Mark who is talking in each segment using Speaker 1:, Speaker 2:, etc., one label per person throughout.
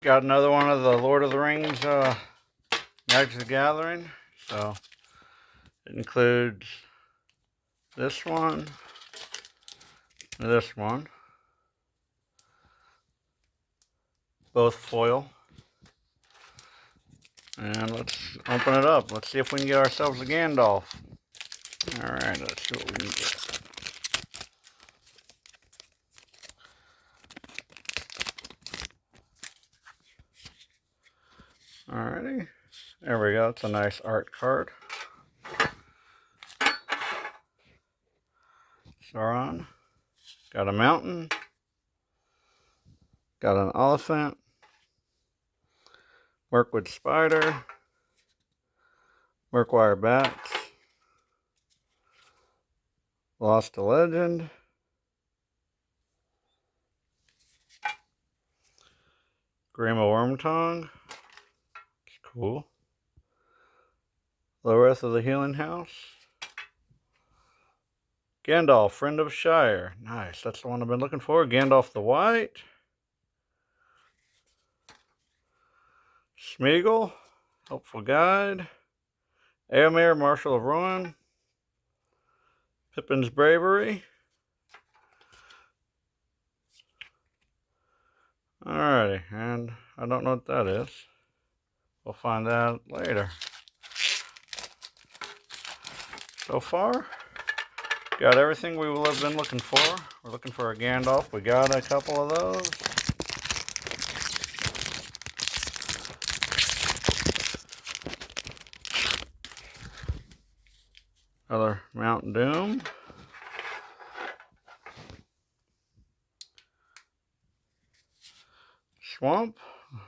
Speaker 1: Got another one of the Lord of the Rings Magic the Gathering. So it includes this one and this one. Both foil. And let's open it up. Let's see if we can get ourselves a Gandalf. Alright, let's see what we can get. Alrighty. There we go. It's a nice art card. Sauron. Got a mountain. Got an elephant. Mirkwood spider. Mirkwire bats. Lost a legend. Grima Wormtongue. It's cool. Loreth of the Healing House. Gandalf, Friend of Shire. Nice, that's the one I've been looking for. Gandalf the White. Smeagol, Helpful Guide. Éomer, Marshal of Rohan. Pippin's Bravery. Alrighty, and I don't know what that is. We'll find out later. So far, got everything we will have been looking for. We're looking for a Gandalf. We got a couple of those. Another Mount Doom. Swamp.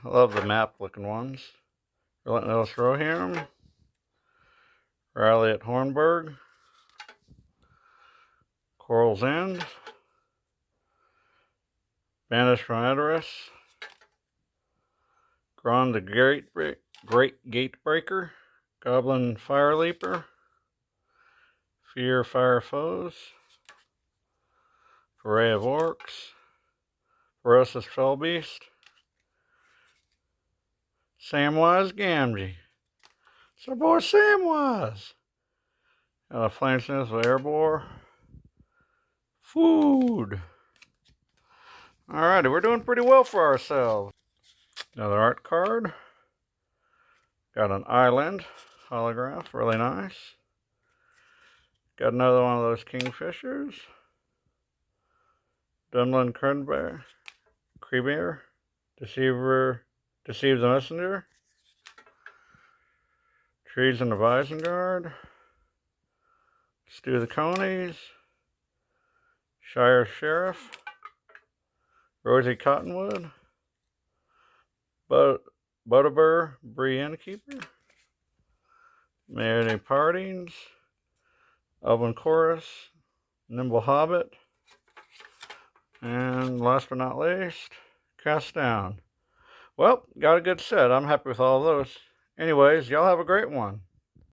Speaker 1: I love the map looking ones. Relentless Rohirrim. Riley at Hornburg. Coral's End. Banished from Edoras. Gron the Great Gatebreaker. Goblin Fire Leaper. Fear Fire Foes. Foray of Orcs. Ferocious Fellbeast. Samwise Gamgee. It's our boy Samwise. Got a Flamesmith with Airbore. Food. Alrighty, we're doing pretty well for ourselves. Another art card. Got an island holograph, really nice. Got another one of those kingfishers. Dunlin Creebear. Deceive the Messenger. Trees in the Isengard. Stew the Conies. Shire Sheriff. Rosie Cottonwood. Butterbur Bree Innkeeper. Many Partings. Elven Chorus. Nimble Hobbit. And last but not least, Cast Down. Well, got a good set. I'm happy with all those. Anyways, y'all have a great one.